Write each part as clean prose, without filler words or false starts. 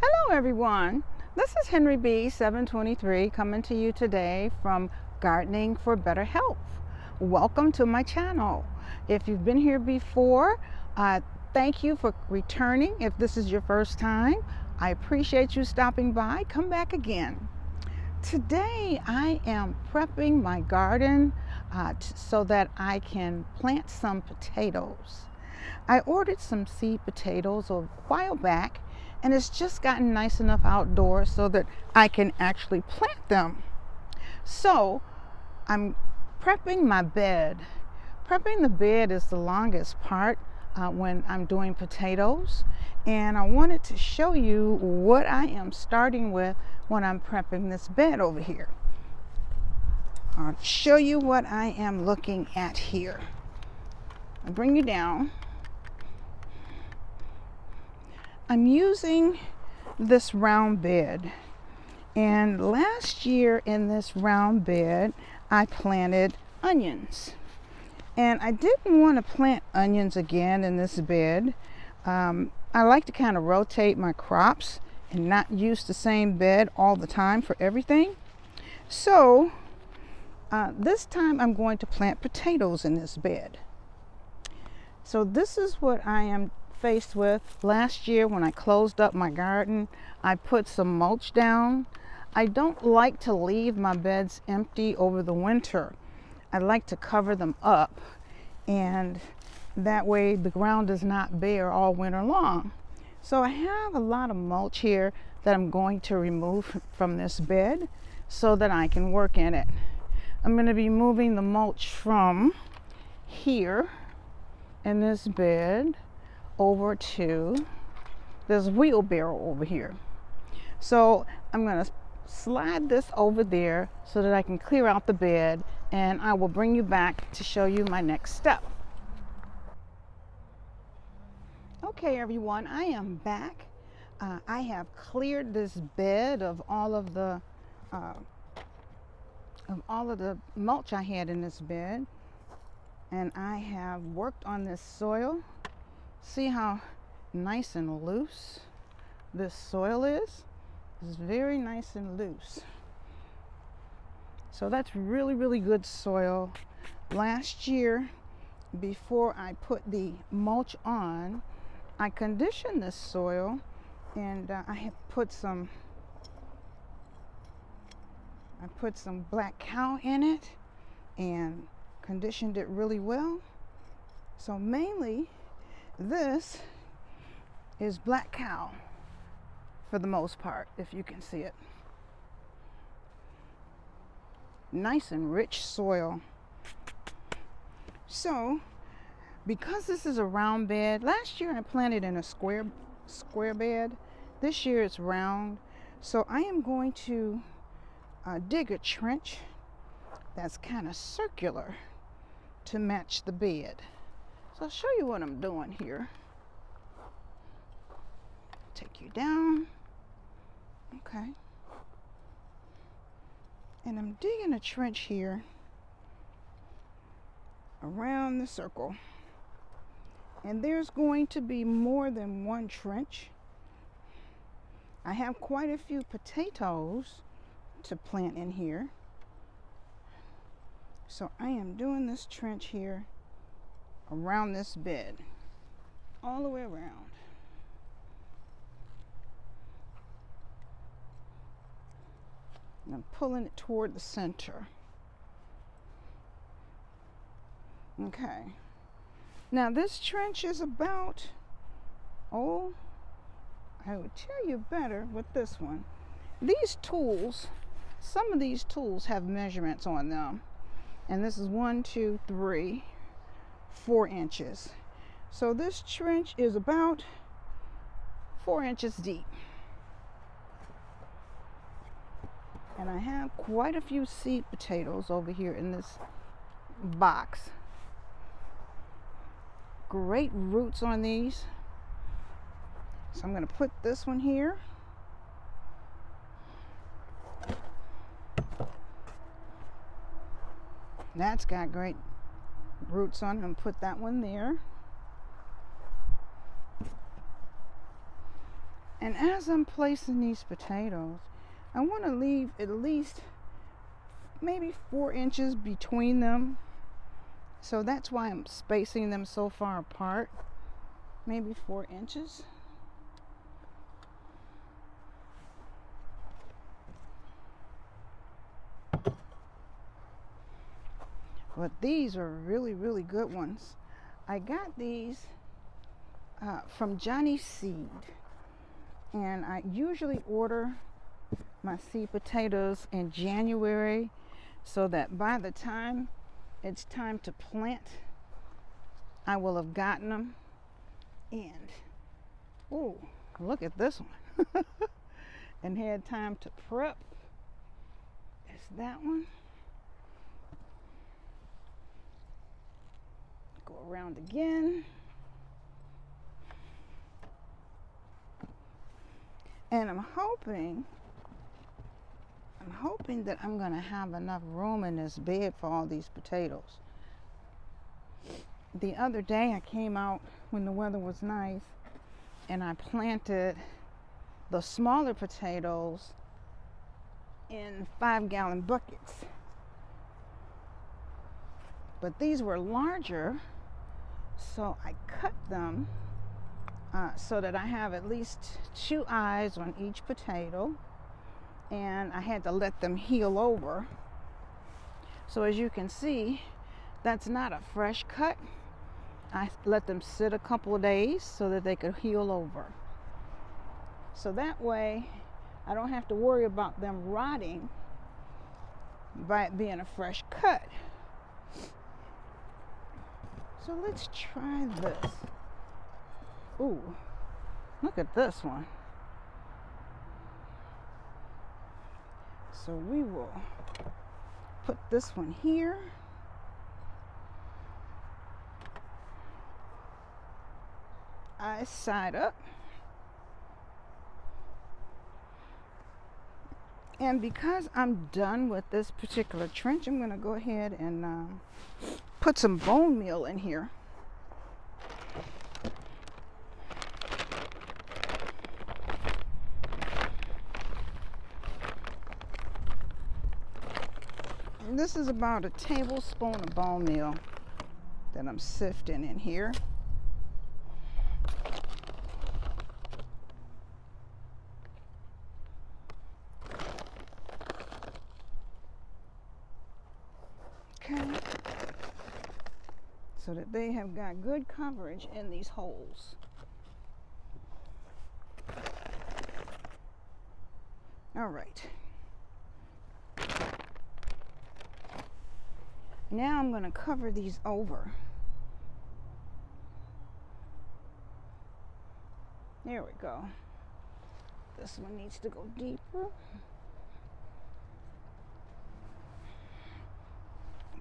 Hello everyone, this is Henry B 723 coming to you today from Gardening for Better Health. Welcome to my channel. If you've been here before, thank you for returning. If this is your first time, I appreciate you stopping by. Come back again. Today I am prepping my garden so that I can plant some potatoes. I ordered some seed potatoes a while back, and it's just gotten nice enough outdoors so that I can actually plant them. So I'm prepping my bed. Prepping the bed is the longest part when I'm doing potatoes, and I wanted to show you what I am starting with when I'm prepping this bed over here. I'll show you what I am looking at here. I'll bring you down. I'm using this round bed, and last year in this round bed I planted onions, and I didn't want to plant onions again in this bed. I like to kind of rotate my crops and not use the same bed all the time for everything. So this time I'm going to plant potatoes in this bed. So this is what I am faced with. Last year when I closed up my garden, I put some mulch down. I don't like to leave my beds empty over the winter. I like to cover them up, and that way the ground is not bare all winter long. So I have a lot of mulch here that I'm going to remove from this bed so that I can work in it. I'm going to be moving the mulch from here in this bed over to this wheelbarrow over here. So I'm going to slide this over there so that I can clear out the bed, and I will bring you back to show you my next step. Okay everyone, I am back. I have cleared this bed of all of the mulch I had in this bed, and I have worked on this soil. See how nice and loose this soil is? It's very nice and loose. So that's really good soil. Last year, before I put the mulch on, I conditioned this soil, and I have put some black cow in it and conditioned it really well. So mainly this is black cow for the most part, if you can see it. Nice and rich soil. So because this is a round bed, last year I planted in a square bed. This year it's round. So I am going to dig a trench that's kind of circular to match the bed. So I'll show you what I'm doing here. Take you down. Okay. And I'm digging a trench here around the circle. And there's going to be more than one trench. I have quite a few potatoes to plant in here. So I am doing this trench here around this bed, all the way around. And I'm pulling it toward the center. Okay. Now this trench is about, I would tell you better with this one. These tools, some of these tools have measurements on them. And this is 1, 2, 3, 4 inches. So this trench is about 4 inches deep. And I have quite a few seed potatoes over here in this box. Great roots on these. So I'm going to put this one here. That's got great roots on it. I'm going to put that one there. And as I'm placing these potatoes, I want to leave at least maybe 4 inches between them. So that's why I'm spacing them so far apart. Maybe 4 inches. But these are really, really good ones. I got these from Johnny's Seed. And I usually order my seed potatoes in January so that by the time it's time to plant, I will have gotten them. And, oh, look at this one. And had time to prep. There's that one. Go around again. And I'm hoping that I'm going to have enough room in this bed for all these potatoes. The other day I came out when the weather was nice and I planted the smaller potatoes in 5-gallon buckets. But these were larger, so I cut them so that I have at least 2 eyes on each potato, and I had to let them heal over. So as you can see, that's not a fresh cut. I let them sit a couple of days so that they could heal over. So that way I don't have to worry about them rotting by it being a fresh cut. So let's try this. Ooh, look at this one. So we will put this one here. Eyes side up. And because I'm done with this particular trench, I'm going to go ahead and put some bone meal in here. And this is about a tablespoon of bone meal that I'm sifting in here. Okay. So that they have got good coverage in these holes. All right. Now I'm going to cover these over. There we go. This one needs to go deeper.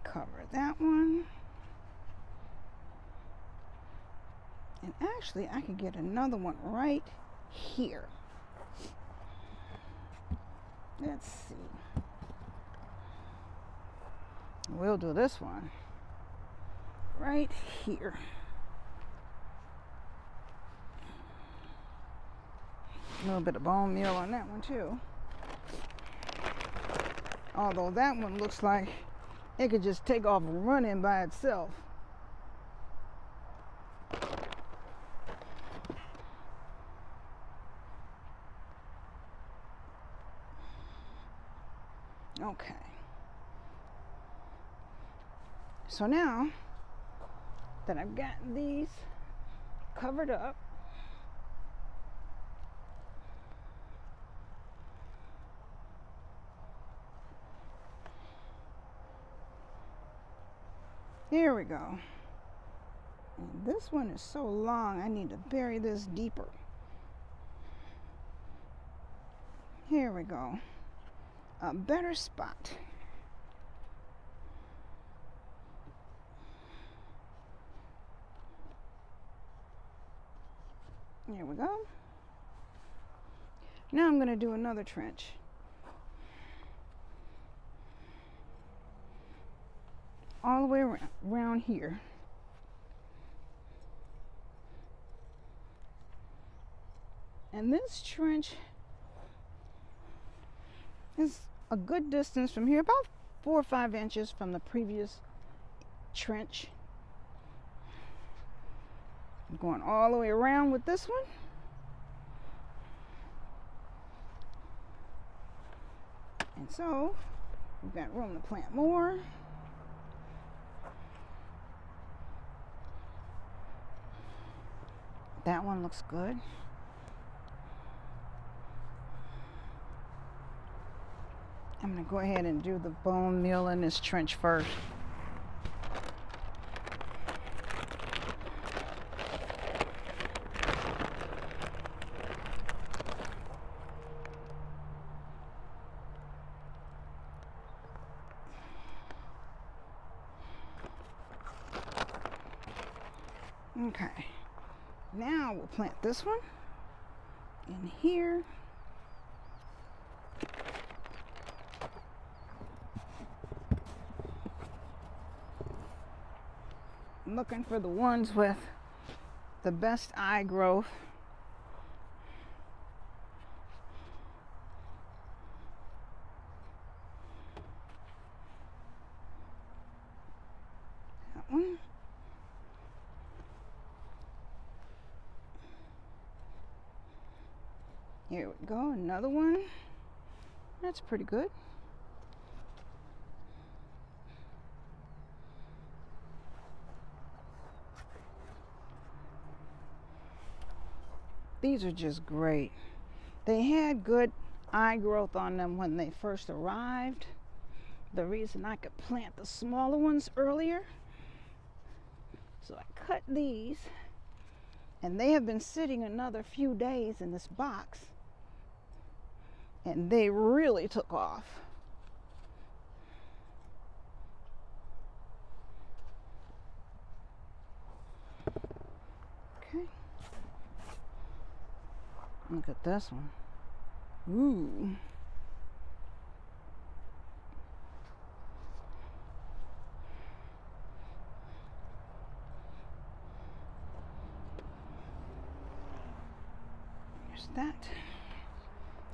Cover that one. And actually, I could get another one right here. Let's see. We'll do this one right here. A little bit of bone meal on that one too. Although that one looks like it could just take off running by itself. Okay. So now that I've got these covered up, here we go. And this one is so long, I need to bury this deeper. Here we go. A better spot. There we go. Now I'm going to do another trench. All the way around here. And this trench is a good distance from here, about 4 or 5 inches from the previous trench. I'm going all the way around with this one. And so we've got room to plant more. That one looks good. I'm going to go ahead and do the bone meal in this trench first. Okay, now we'll plant this one in here. I'm looking for the ones with the best eye growth. That one. Here we go, another one. That's pretty good. These are just great. They had good eye growth on them when they first arrived. The reason I could plant the smaller ones earlier. So I cut these, and they have been sitting another few days in this box. And they really took off. Okay. Look at this one. Ooh. There's that.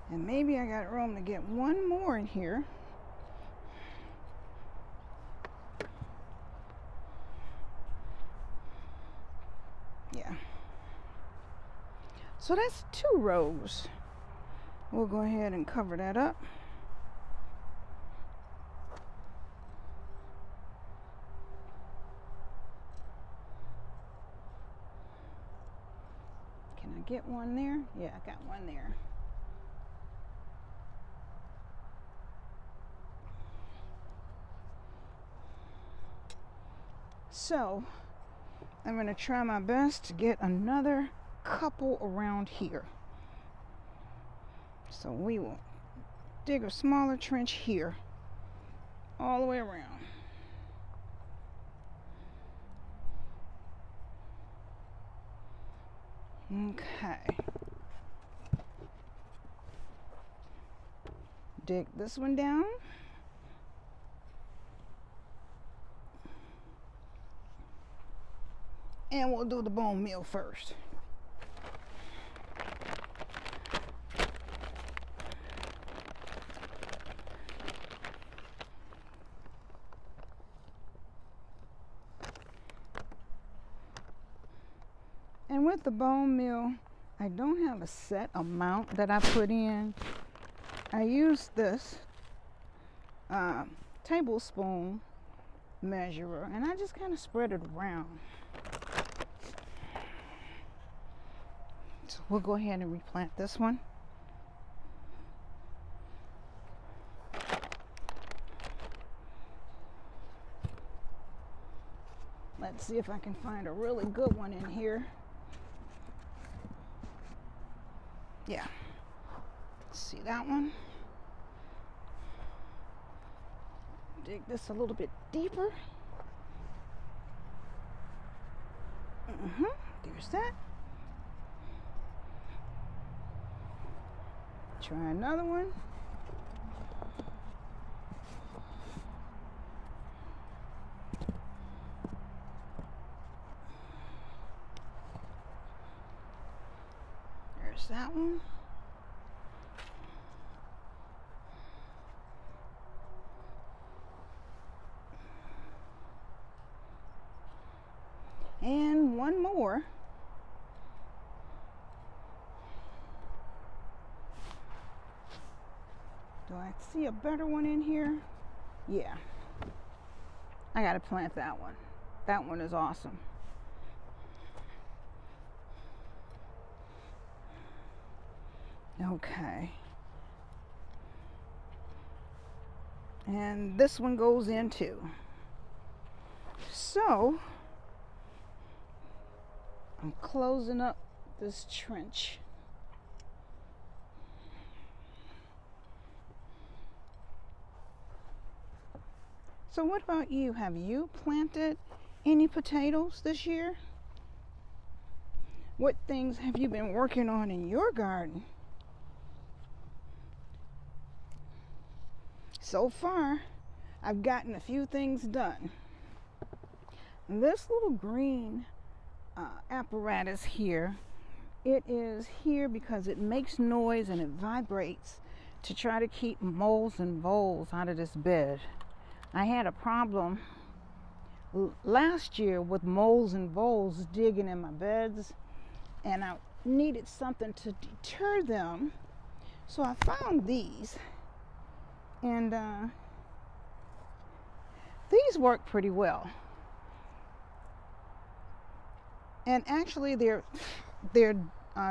And maybe I got room to get one more in here. Yeah. So that's 2 rows. We'll go ahead and cover that up. Can I get one there? Yeah, I got one there. So I'm going to try my best to get another couple around here. So we will dig a smaller trench here all the way around. Okay. Dig this one down. And we'll do the bone meal first. And with the bone meal, I don't have a set amount that I put in. I use this tablespoon measurer, and I just kind of spread it around. So we'll go ahead and replant this one. Let's see if I can find a really good one in here. Yeah. See that one? Dig this a little bit deeper. There's that. Try another one. There's that And one more. Do I see a better one in here? Yeah. I gotta plant that one. That one is awesome. Okay. And this one goes in too. So, I'm closing up this trench. So what about you? Have you planted any potatoes this year? What things have you been working on in your garden? So far, I've gotten a few things done. This little green apparatus here, it is here because it makes noise and it vibrates to try to keep moles and voles out of this bed. I had a problem last year with moles and voles digging in my beds, and I needed something to deter them. So I found these, and these work pretty well. And actually, they're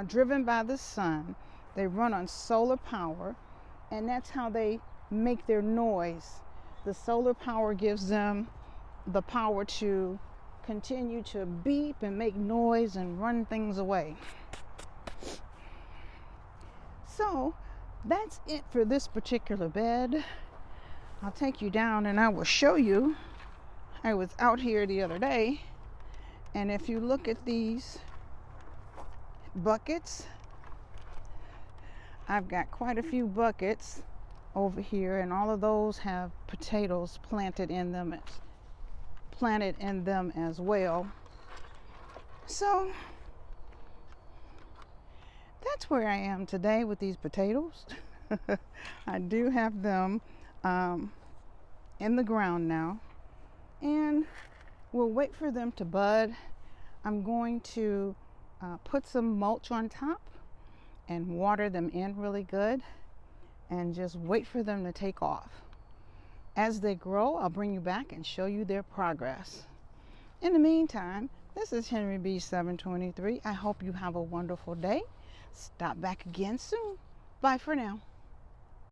driven by the sun. They run on solar power, and that's how they make their noise. The solar power gives them the power to continue to beep and make noise and run things away. So that's it for this particular bed. I'll take you down and I will show you. I was out here the other day, and if you look at these buckets, I've got quite a few buckets over here, and all of those have potatoes planted in them as well. So that's where I am today with these potatoes. I do have them in the ground now, and we'll wait for them to bud. I'm going to put some mulch on top and water them in really good, and just wait for them to take off. As they grow, I'll bring you back and show you their progress. In the meantime, this is Henry B 723. I hope you have a wonderful day. Stop back again soon. Bye for now.